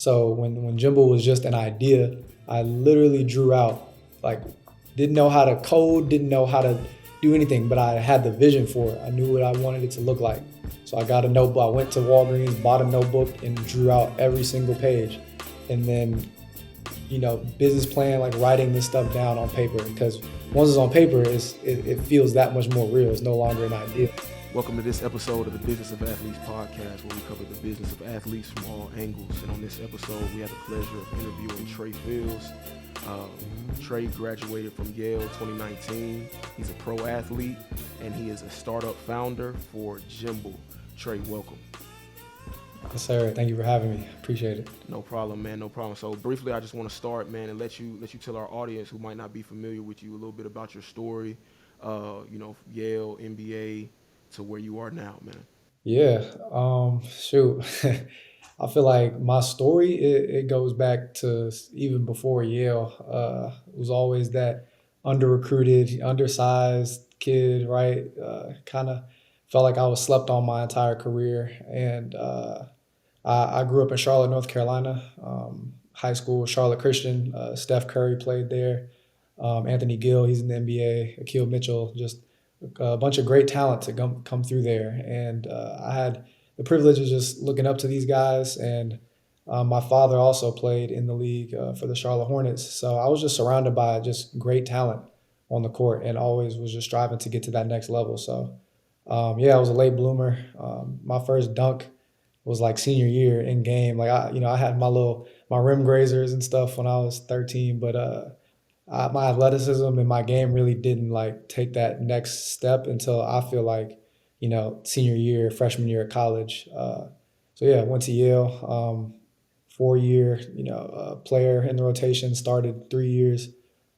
So when Jimbo was just an idea, I literally drew out, like, didn't know how to code, didn't know how to do anything, but I had the vision for it. I knew what I wanted it to look like. So I got a notebook. I went to Walgreens, bought a notebook, and drew out every single page. And then, business plan, like writing this stuff down on paper. Because once it's on paper, it feels that much more real. It's no longer an idea. Welcome to this episode of the Business of Athletes podcast, where we cover the business of athletes from all angles. And on this episode, we have the pleasure of interviewing Trey Fields. Trey graduated from Yale 2019. He's a pro athlete, and he is a startup founder for Jimbo. Trey, welcome. Yes, sir. Thank you for having me. Appreciate it. No problem, man. No problem. So briefly, I just want to start, man, and let you tell our audience who might not be familiar with you a little bit about your story. Yale, MBA, to where you are now, man. Yeah. Shoot. I feel like my story it goes back to even before Yale. It was always that under recruited, undersized kid, right? Kind of felt like I was slept on my entire career, and I grew up in Charlotte, North Carolina. High school, Charlotte Christian. Steph Curry played there. Anthony Gill, he's in the NBA. Akil Mitchell, just a bunch of great talent to come through there. And I had the privilege of just looking up to these guys. And my father also played in the league for the Charlotte Hornets. So I was just surrounded by just great talent on the court and always was just striving to get to that next level. So, yeah, I was a late bloomer. My first dunk was like senior year in game. Like I had my rim grazers and stuff when I was 13, but my athleticism and my game really didn't like take that next step until I feel like, senior year, freshman year of college. So yeah, went to Yale, 4 year, player in the rotation, started 3 years,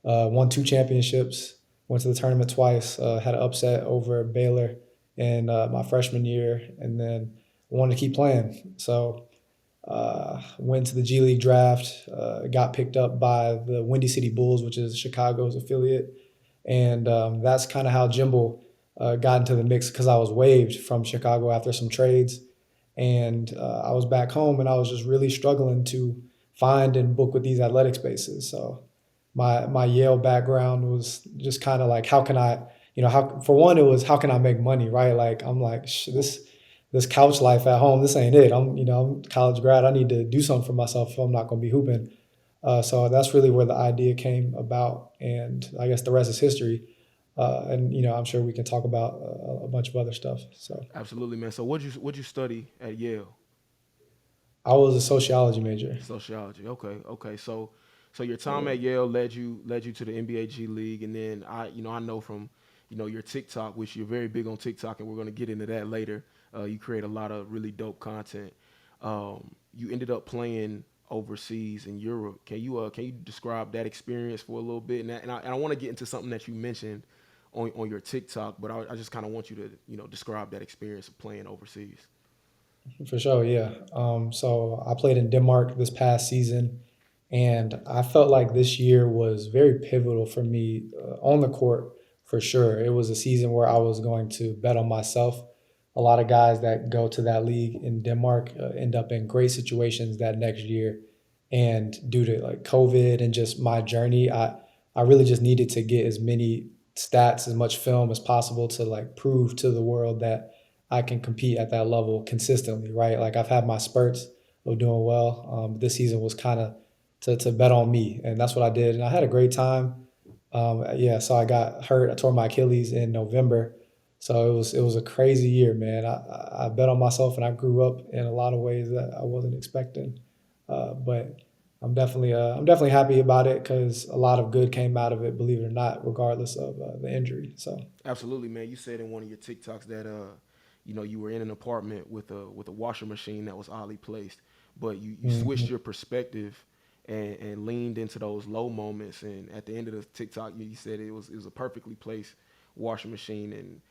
won two championships, went to the tournament twice, had an upset over Baylor in my freshman year, and then wanted to keep playing. So went to the G League draft, got picked up by the Windy City Bulls, which is Chicago's affiliate. And that's kind of how Jimbo got into the mix because I was waived from Chicago after some trades. And I was back home and I was just really struggling to find and book with these athletic spaces. So my Yale background was just kind of like, how can I, how for one, it was how can I make money, right? Like I'm like, this couch life at home, this ain't it. I'm college grad. I need to do something for myself if I'm not going to be hooping. So that's really where the idea came about, and I guess the rest is history. And I'm sure we can talk about a bunch of other stuff. So Absolutely, man. So what'd you study at Yale? I was a sociology major. Sociology. Okay, okay. So your time Yeah. at Yale led you to the NBA G League, and then I know from your TikTok, which you're very big on TikTok, and we're gonna get into that later. You create a lot of really dope content. You ended up playing overseas in Europe. Can you describe that experience for a little bit? And I want to get into something that you mentioned on your TikTok, but I just kind of want you to describe that experience of playing overseas. For sure, yeah. So I played in Denmark this past season, and I felt like this year was very pivotal for me on the court for sure. It was a season where I was going to bet on myself. A lot of guys that go to that league in Denmark end up in great situations that next year. And due to like COVID and just my journey, I really just needed to get as many stats, as much film as possible to like prove to the world that I can compete at that level consistently, right? Like I've had my spurts of doing well. This season was kind of to bet on me, and that's what I did, and I had a great time. Yeah, so I got hurt. I tore my Achilles in November, so it was a crazy year, man. I bet on myself, and I grew up in a lot of ways that I wasn't expecting. But I'm definitely happy about it because a lot of good came out of it, believe it or not, regardless of the injury. So Absolutely, man. You said in one of your TikToks that you were in an apartment with a washer machine that was oddly placed, but you switched mhm. your perspective and leaned into those low moments. And at the end of the TikTok, you said it was a perfectly placed washer machine. And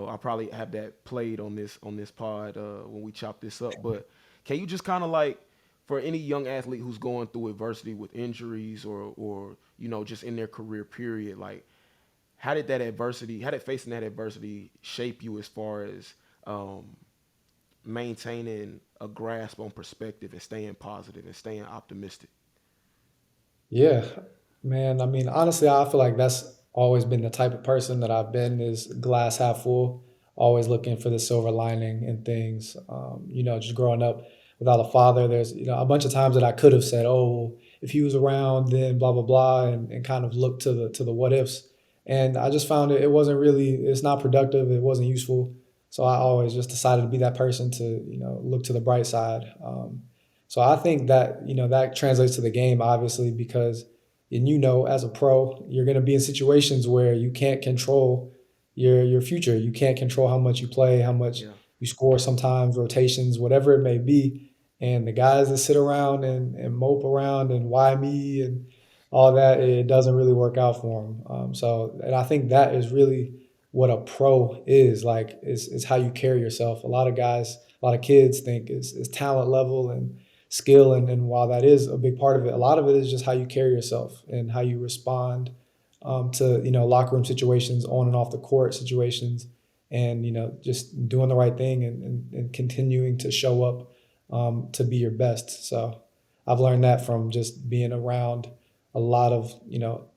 I probably have that played on this pod when we chop this up. But can you just kind of like for any young athlete who's going through adversity with injuries or just in their career period, like how did facing that adversity shape you as far as um, maintaining a grasp on perspective and staying positive and staying optimistic. Yeah, man. I mean, honestly, I feel like that's always been the type of person that I've been is glass half full, always looking for the silver lining in things. Just growing up without a father, there's, a bunch of times that I could have said, oh, well, if he was around, then blah, blah, blah, and kind of look to the what ifs. And I just found it wasn't really, it's not productive. It wasn't useful. So I always just decided to be that person to, look to the bright side. So I think that that translates to the game obviously because and as a pro you're going to be in situations where you can't control your future. You can't control how much you play, how much Yeah. you score sometimes, rotations, whatever it may be. And the guys that sit around and mope around and why me and all that, it doesn't really work out for them. And I think that is really what a pro is like is how you carry yourself. A lot of guys, a lot of kids think is talent level and skill. And while that is a big part of it, a lot of it is just how you carry yourself and how you respond to locker room situations, on and off the court situations, and just doing the right thing and continuing to show up to be your best. So I've learned that from just being around a lot of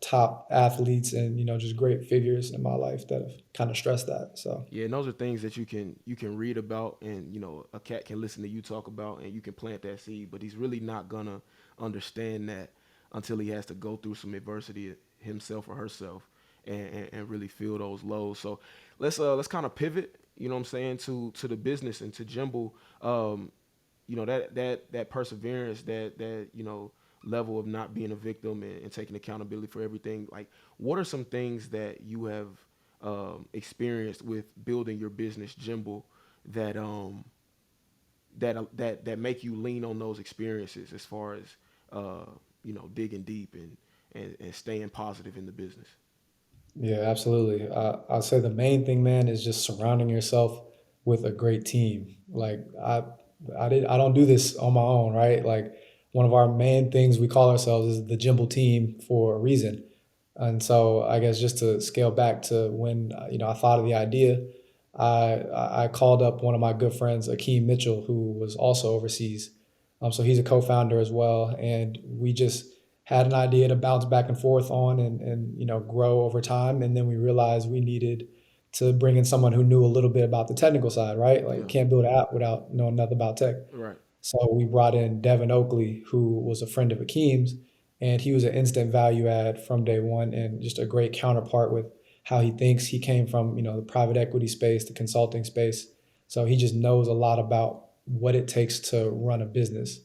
top athletes and just great figures in my life that have kind of stressed that. So Yeah, and those are things that you can read about, and a cat can listen to you talk about, and you can plant that seed. But he's really not gonna understand that until he has to go through some adversity himself or herself, and really feel those lows. So let's kind of pivot. You know what I'm saying, to the business and to Jimble. That perseverance, that level of not being a victim, and taking accountability for everything. Like, what are some things that you have experienced with building your business, Jimble, that that make you lean on those experiences as far as digging deep and staying positive in the business? yeah, absolutely. I'll say the main thing, man, is just surrounding yourself with a great team. Like I don't do this on my own, right? Like one of our main things we call ourselves is the Jimble team for a reason. And so I guess just to scale back to when I thought of the idea, I called up one of my good friends, Akeem Mitchell, who was also overseas. So he's a co-founder as well, and we just had an idea to bounce back and forth on and grow over time. And then we realized we needed to bring in someone who knew a little bit about the technical side, right? Like you Yeah. can't build an app without knowing nothing about tech. Right. So we brought in Devin Oakley, who was a friend of Akeem's, and he was an instant value add from day one and just a great counterpart with how he thinks. He came from, the private equity space, the consulting space. So he just knows a lot about what it takes to run a business.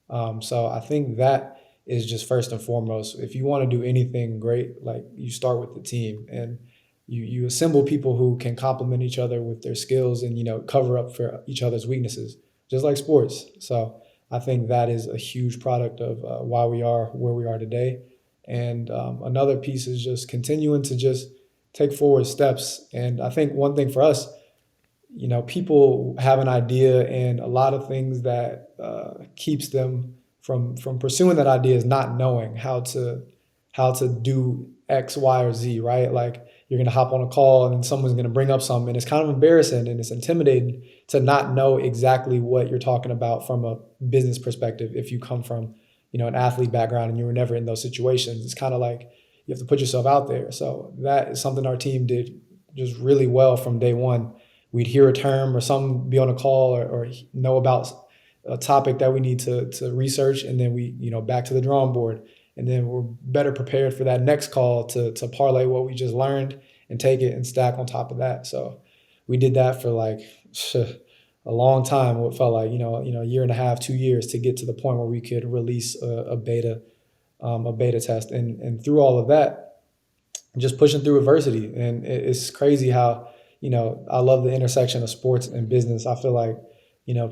So I think that is just first and foremost. If you want to do anything great, like you start with the team and you assemble people who can complement each other with their skills and cover up for each other's weaknesses, just like sports. So I think that is a huge product of why we are where we are today. And another piece is just continuing to just take forward steps. And I think one thing for us, people have an idea, and a lot of things that keeps them from pursuing that idea is not knowing how to do X, Y, or Z. Right? Like you're gonna hop on a call, and then someone's gonna bring up something, and it's kind of embarrassing and it's intimidating to not know exactly what you're talking about from a business perspective. If you come from an athlete background and you were never in those situations, it's kind of like you have to put yourself out there. So that is something our team did just really well from day one. We'd hear a term or some be on a call or know about a topic that we need to research, and then we back to the drawing board, and then we're better prepared for that next call to parlay what we just learned and take it and stack on top of that. So we did that for like a long time. What felt like a year and a half, 2 years to get to the point where we could release a beta test, and through all of that, just pushing through adversity. And it's crazy how, I love the intersection of sports and business. I feel like,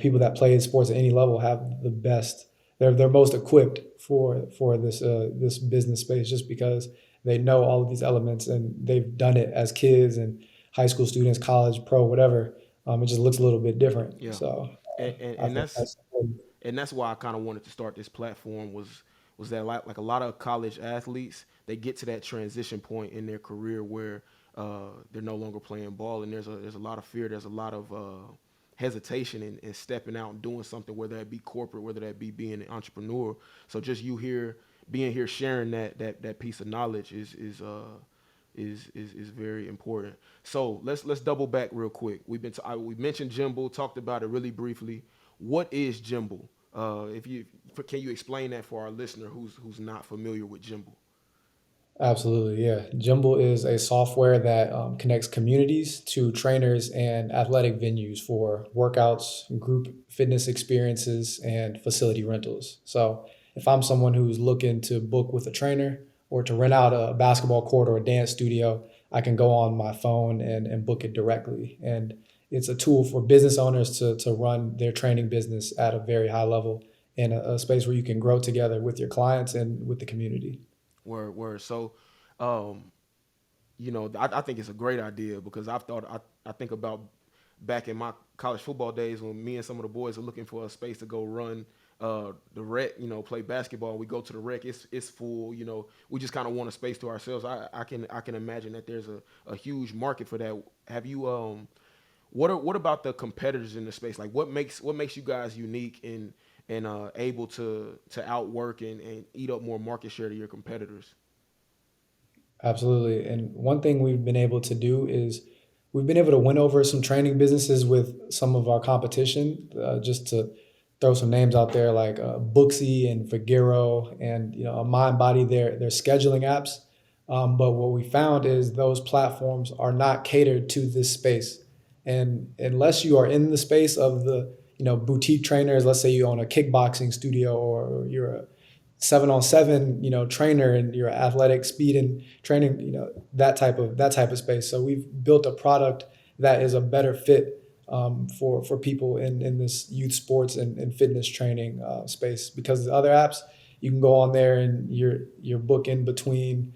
people that play sports at any level have the best, they're most equipped for this business space just because they know all of these elements and they've done it as kids and high school students, college, pro, whatever. It just looks a little bit different. Yeah. So And, and, I and think that's that's important. and that's why I kind of wanted to start this platform was that like a lot of college athletes, they get to that transition point in their career where they're no longer playing ball, and there's a lot of fear, there's a lot of hesitation in stepping out and doing something, whether that be corporate, whether that be being an entrepreneur. So just you here, being here, sharing that piece of knowledge is very important. So let's double back real quick. We mentioned Jimble, talked about it really briefly. What is Jimble? If you can you explain that for our listener who's not familiar with Jimble? Absolutely, yeah. Jumble is a software that connects communities to trainers and athletic venues for workouts, group fitness experiences, and facility rentals. So, if I'm someone who's looking to book with a trainer or to rent out a basketball court or a dance studio, I can go on my phone and book it directly. And it's a tool for business owners to run their training business at a very high level in a space where you can grow together with your clients and with the community. Word. So, um, I think it's a great idea because I think about back in my college football days when me and some of the boys are looking for a space to go run the rec, play basketball. We go to the rec, it's full. We just kind of want a space to ourselves. I can imagine that there's a huge market for that. Have you what about the competitors in the space? Like what makes you guys unique and able to outwork and eat up more market share to your competitors? Absolutely. And one thing we've been able to do is we've been able to win over some training businesses with some of our competition. Just to throw some names out there, like Booksy and Figaro, and Mind Body. Their scheduling apps. But what we found is those platforms are not catered to this space, and unless you are in the space of the boutique trainers, let's say you own a kickboxing studio or you're a 7-on-7 trainer and your athletic speed and training, that type of space. So we've built a product that is a better fit for people in this youth sports and fitness training space, because the other apps, you can go on there and you're booking between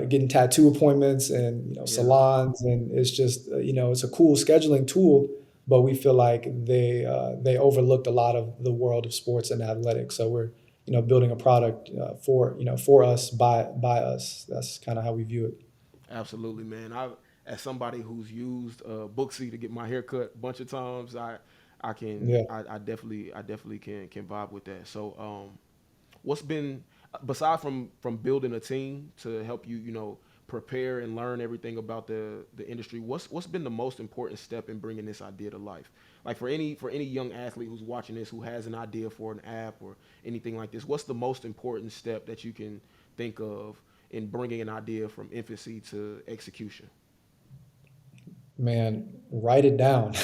getting tattoo appointments and Yeah. salons, and it's just it's a cool scheduling tool, but we feel like they overlooked a lot of the world of sports and athletics. So we're building a product for us, by us. That's kind of how we view it. Absolutely, man. As somebody who's used Booksy to get my hair cut a bunch of times, Yeah. I definitely can vibe with that. So, what's been beside from building a team to help you, prepare and learn everything about the industry? What's been the most important step in bringing this idea to life? Like for any young athlete who's watching this who has an idea for an app or anything like this, what's the most important step that you can think of in bringing an idea from infancy to execution? Man, write it down.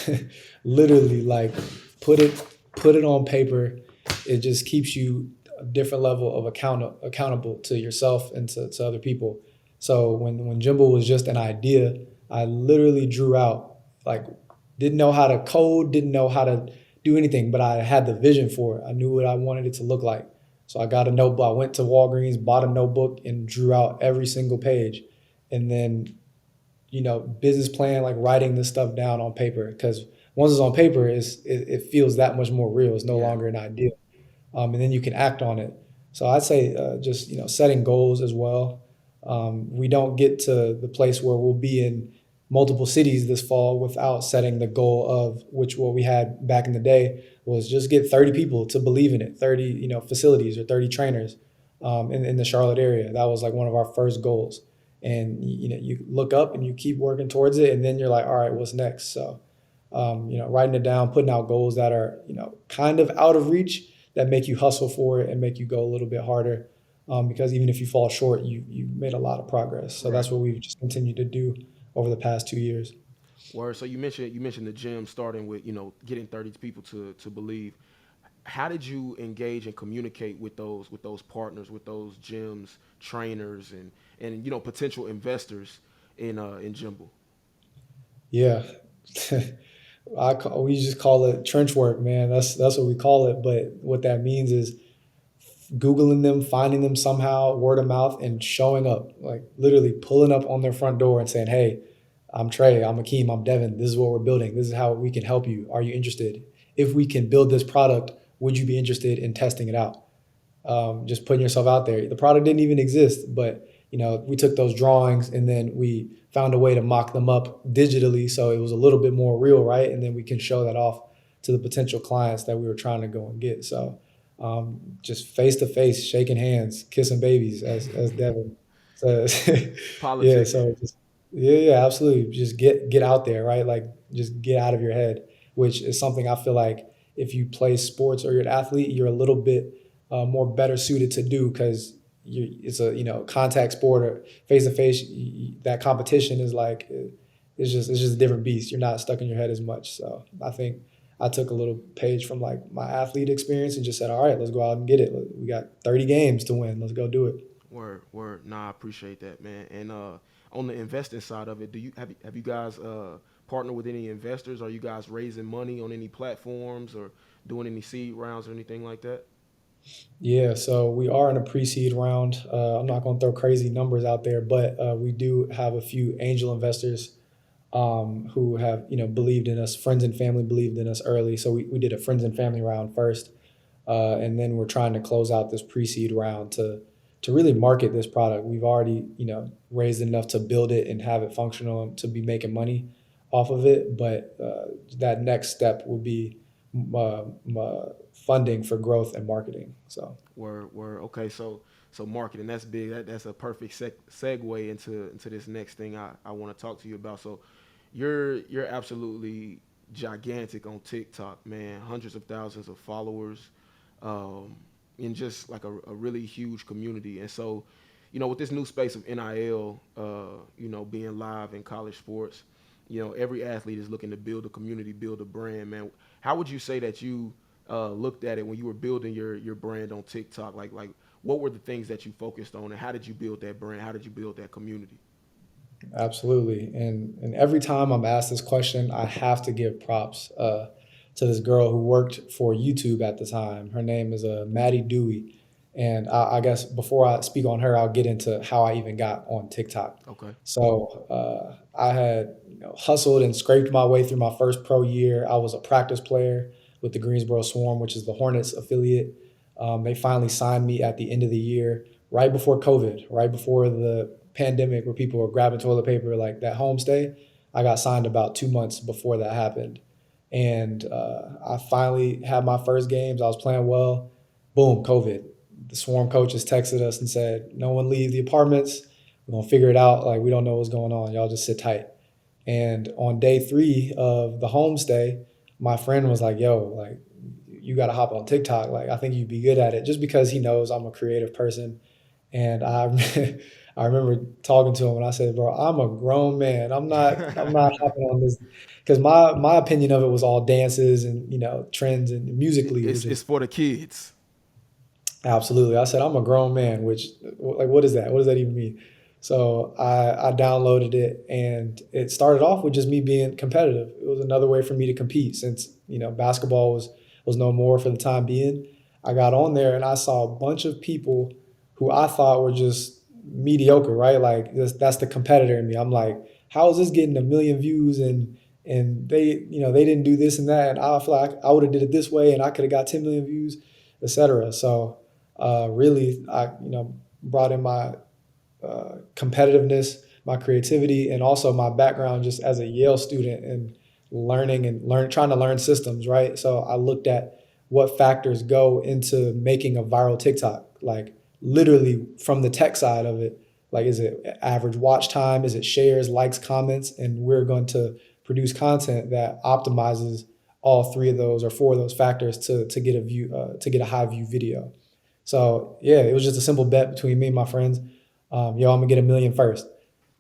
Literally, like, put it put it on paper. It just keeps you a different level of accountable to yourself and to other people. So when Jimbo was just an idea, I literally drew out, like, didn't know how to code, didn't know how to do anything, but I had the vision for it. I knew what I wanted it to look like. So I got a notebook. I went to Walgreens, bought a notebook, and drew out every single page. And then business plan, like writing this stuff down on paper, because once it's on paper, it feels that much more real. It's no Yeah. longer an idea, and then you can act on it. So I'd say just setting goals as well. We don't get to the place where we'll be in multiple cities this fall without setting the goal of which what we had back in the day was just get 30 people to believe in it, 30 facilities or 30 trainers in the Charlotte area. That was like one of our first goals, and you look up and you keep working towards it, and then you're like, all right, what's next? So writing it down, putting out goals that are, kind of out of reach, that make you hustle for it and make you go a little bit harder. Because even if you fall short, you made a lot of progress. So Right. that's what we've just continued to do over the past 2 years. Word. So you mentioned the gym starting with getting 30 people to believe. How did you engage and communicate with those partners, with those gyms, trainers, and potential investors in Jimble? Yeah. We just call it trench work, man. That's what we call it. But what that means is Googling them, finding them somehow, word of mouth, and showing up, like literally pulling up on their front door and saying, "Hey, I'm Trey, I'm Akeem, I'm Devin. This is what we're building. This is how we can help you. Are you interested? If we can build this product, would you be interested in testing it out?" Just putting yourself out there. The product didn't even exist, but we took those drawings and then we found a way to mock them up digitally, so it was a little bit more real, right? And then we can show that off. to the potential clients that we were trying to go and get. So just face to face, shaking hands, kissing babies, as Devin says. Yeah, Politicking. so just yeah, absolutely. Just get out there, right? Like just get out of your head, which is something I feel like if you play sports or you're an athlete, you're a little bit more better suited to do because it's a contact sport or face to face. That competition is like it's just a different beast. You're not stuck in your head as much. So I think I took a little page from like my athlete experience and just said, all right, let's go out and get it. We got 30 games to win. Let's go do it. Word, word. Nah, I appreciate that, man. And on the investing side of it, do you have you guys partnered with any investors? Are you guys raising money on any platforms or doing any seed rounds or anything like that? Yeah, so we are in a pre-seed round. I'm not going to throw crazy numbers out there, but we do have a few angel investors who have believed in us. Friends and family believed in us early, so we did a friends and family round first, and then we're trying to close out this pre-seed round to really market this product. We've already raised enough to build it and have it functional and to be making money off of it, but that next step will be uh, funding for growth and marketing. So. Word, word. Okay, so marketing, that's big. That's a perfect segue into this next thing I want to talk to you about. So you're absolutely gigantic on TikTok, man. Hundreds of thousands of followers, um, in just like a really huge community. And so, with this new space of NIL, being live in college sports, every athlete is looking to build a community, build a brand, man. How would you say that you looked at it when you were building your brand on TikTok? Like what were the things that you focused on, and how did you build that brand? How did you build that community? Absolutely. And every time I'm asked this question, I have to give props to this girl who worked for YouTube at the time. Her name is Maddie Dewey. And I guess before I speak on her, I'll get into how I even got on TikTok. Okay. So I had hustled and scraped my way through my first pro year. I was a practice player with the Greensboro Swarm, which is the Hornets affiliate. They finally signed me at the end of the year, right before COVID, right before the pandemic, where people were grabbing toilet paper, like that homestay. I got signed about 2 months before that happened, and I finally had my first games. I was playing well. Boom, COVID. The Swarm coaches texted us and said, "No one leave the apartments. We're gonna figure it out. Like we don't know what's going on. Y'all just sit tight." And on day three of the homestay, my friend was like, "Yo, like you got to hop on TikTok. Like I think you'd be good at it," just because he knows I'm a creative person. And I I remember talking to him and I said, "Bro, I'm a grown man. I'm not hopping on this because my opinion of it was all dances and trends and musically, It's which it's is for the kids. absolutely." I said, "I'm a grown man," which like what is that? What does that even mean? So I downloaded it and it started off with just me being competitive. It was another way for me to compete since basketball was no more for the time being. I got on there and I saw a bunch of people who I thought were just mediocre, right? Like that's the competitor in me. I'm like, how is this getting a million views and they didn't do this and that and I feel like I would have did it this way and I could have got 10 million views, etc. So really, I brought in my competitiveness, my creativity, and also my background just as a Yale student and trying to learn systems, right? So I looked at what factors go into making a viral TikTok, like literally from the tech side of it. Like, is it average watch time? Is it shares, likes, comments? And we're going to produce content that optimizes all three of those or four of those factors to get a view to get a high view video. So yeah, it was just a simple bet between me and my friends. Yo, I'm gonna get a million first.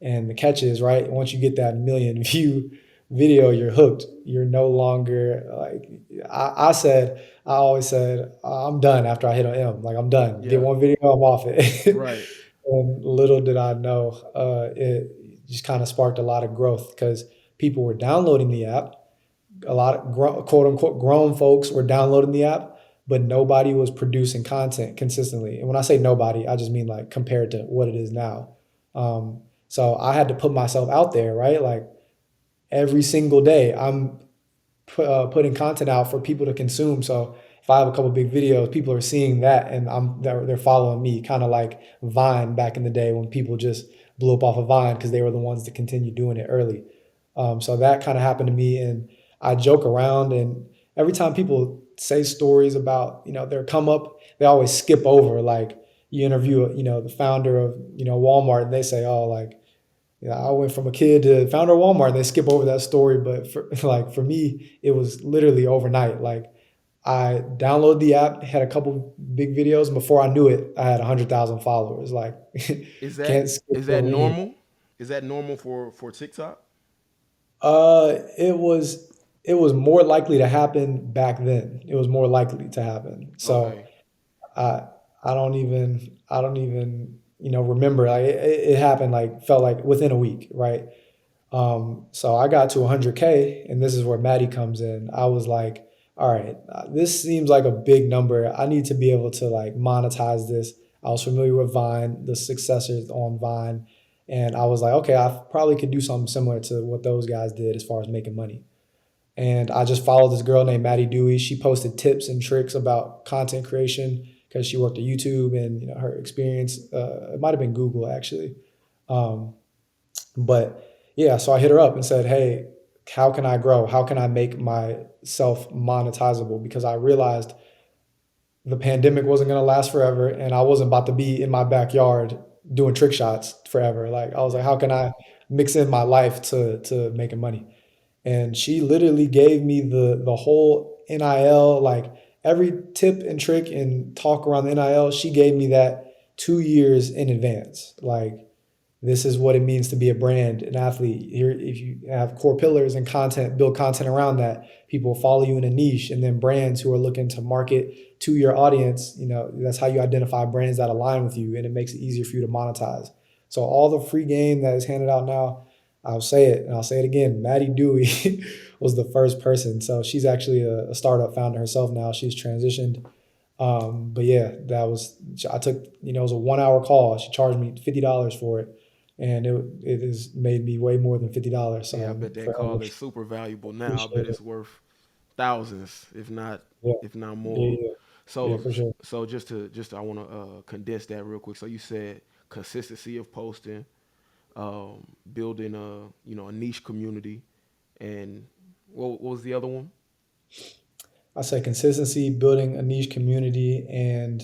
And the catch is, right, once you get that million view video, you're hooked. You're no longer like I always said, I'm done after I hit on M. Like I'm done. Get Yeah. one video, I'm off it. Right. And little did I know, it just kind of sparked a lot of growth because people were downloading the app, a lot of quote unquote grown folks were downloading the app, but nobody was producing content consistently. And when I say nobody, I just mean like compared to what it is now. So I had to put myself out there, right? Like every single day, I'm putting content out for people to consume. So if I have a couple big videos, people are seeing that, and they're following me, kind of like Vine back in the day when people just blew up off of Vine because they were the ones that continued doing it early. So that kind of happened to me, and I joke around, and every time people say stories about, their come up, they always skip over, like, you interview, the founder of, Walmart, and they say, oh, like, yeah, I went from a kid to founder of Walmart. And they skip over that story, but for like for me, it was literally overnight. Like, I downloaded the app, had a couple big videos, and before I knew it, I had 100,000 followers. Like, Is that can't skip is that over any of normal? Is that normal for TikTok? that. It was more likely to happen back then. It was more likely to happen. So Okay. I I don't even remember. Like, it happened, like, felt like within a week, right? So I got to 100K, and this is where Maddie comes in. I was like, all right, this seems like a big number. I need to be able to, like, monetize this. I was familiar with Vine, the successors on Vine, and I was like, okay, I probably could do something similar to what those guys did as far as making money. And I just followed this girl named Maddie Dewey. She posted tips and tricks about content creation because she worked at YouTube, and her experience. It might have been Google, actually. Um, but yeah, so I hit her up and said, "Hey, how can I grow? How can I make myself monetizable?" Because I realized the pandemic wasn't going to last forever, and I wasn't about to be in my backyard doing trick shots forever. Like, I was like, Right. how can I mix in my life to making money? And she literally gave me the whole NIL, like, every tip and trick and talk around the NIL. She gave me that 2 years in advance. Like, this is what it means to be a brand, an athlete. Here, if you have core pillars and content, build content around that, people follow you in a niche. And then brands who are looking to market to your audience, that's how you identify brands that align with you, and it makes it easier for you to monetize. So all the free game that is handed out now, I'll say it and I'll say it again. Maddie Dewey was the first person. So she's actually a startup founder herself now. She's transitioned. But yeah, I took, it was a 1 hour call. She charged me $50 for it, and it has made me way more than $50. So Yeah, I I'm bet that forever call is super valuable now. I bet appreciate it. it's worth thousands, Yeah, if not yeah, more. yeah, yeah, So for sure. so just I want to condense that real quick. So you said consistency of posting, building a niche community, and what was the other one? I say consistency, building a niche community, and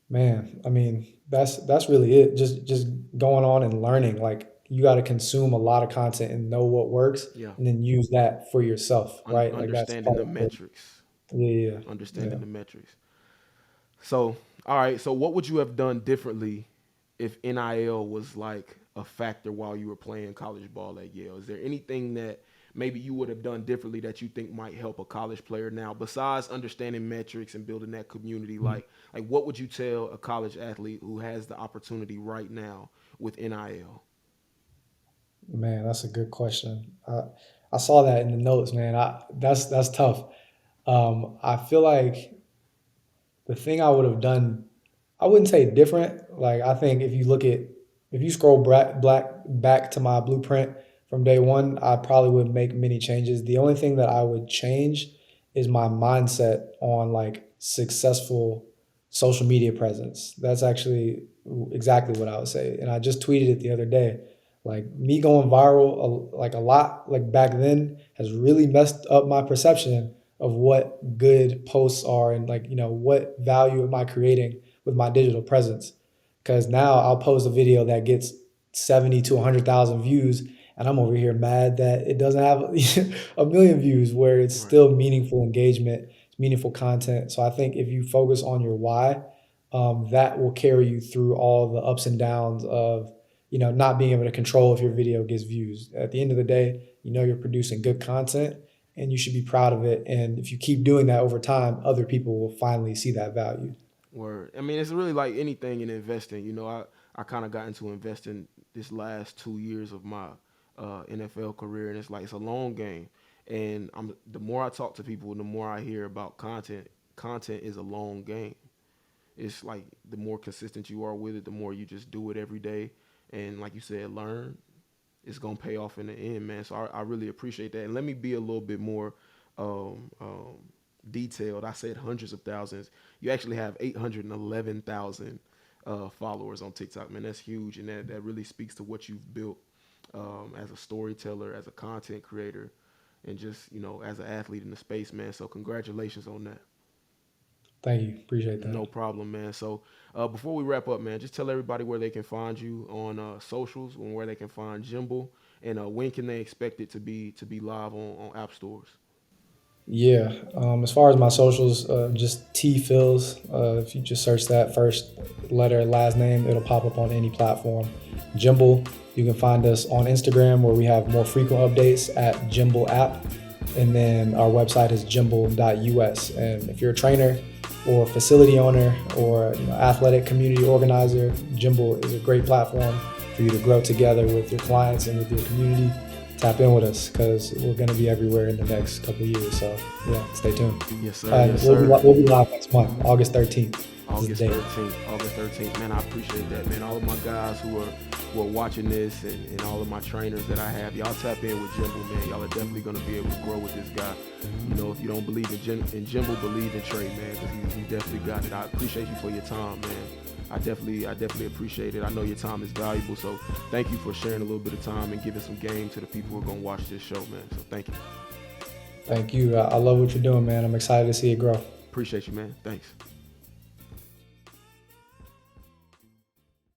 man, I mean, that's really it. Just going on and learning. Like, you got to consume a lot of content and know what works, Yeah, and then use that for yourself, right? Like, that's understanding part the of it. metrics. Yeah, yeah, Understanding yeah. the metrics. So, all right. So, what would you have done differently if NIL was like a factor while you were playing college ball at Yale? Is there anything that maybe you would have done differently that you think might help a college player now, besides understanding metrics and building that community? Mhm. Like what would you tell a college athlete who has the opportunity right now with NIL? Man, that's a good question. I saw that in the notes, man. That's tough. I feel like the thing I would have done, I wouldn't say different. Like, I think if you scroll back to my blueprint from day one, I probably would make many changes. The only thing that I would change is my mindset on, like, successful social media presence. That's actually exactly what I would say. And I just tweeted it the other day. Like, me going viral, like, a lot, like, back then, has really messed up my perception of what good posts are, and, like, what value am I creating with my digital presence. Because now I'll post a video that gets 70 to 100,000 views, and I'm over here mad that it doesn't have a million views, where it's Right. still meaningful engagement, meaningful content. So I think if you focus on your why, that will carry you through all the ups and downs of, not being able to control if your video gets views. At the end of the day, you're producing good content, and you should be proud of it. And if you keep doing that over time, other people will finally see that value. Word. I mean, it's really like anything in investing. I kind of got into investing this last 2 years of my NFL career, and it's like it's a long game. And the more I talk to people, the more I hear about content. Content is a long game. It's like the more consistent you are with it, the more you just do it every day, and like you said, learn. It's gonna pay off in the end, man. So I really appreciate that. And let me be a little bit more um, um, detailed. I said hundreds of thousands. You actually have 811,000 followers on TikTok, man. That's huge, and that really speaks to what you've built as a storyteller, as a content creator. and just as an athlete in the space, man. So congratulations on that. Thank you. Appreciate that. No problem, man. So before we wrap up, man, just tell everybody where they can find you on socials and where they can find Jimble, and when can they expect it to be live on app stores. Yeah. As far as my socials, just T Phils. If you just search that first letter, last name, it'll pop up on any platform. Jimble. You can find us on Instagram where we have more frequent updates at Jimble app. And then our website is jimble.us. And if you're a trainer or facility owner or athletic community organizer, Jimble is a great platform for you to grow together with your clients and with your community. Tap in with us because we're going to be everywhere in the next couple of years. So yeah, stay tuned. Yes, sir. And Yes, sir. we'll be live next month, August 13th. Is the August date. 13th. August 13th. Man, I appreciate that, man. All of my guys who are watching this, and all of my trainers that I have, y'all tap in with Jimbo, man. Y'all are definitely going to be able to grow with this guy. If you don't believe in Jimbo, believe in Trey, man, because he definitely got it. I appreciate you for your time, man. I definitely appreciate it. I know your time is valuable, so thank you for sharing a little bit of time and giving some game to the people who are going to watch this show, man. So thank you. Thank you. I love what you're doing, man. I'm excited to see it grow. Appreciate you, man. Thanks.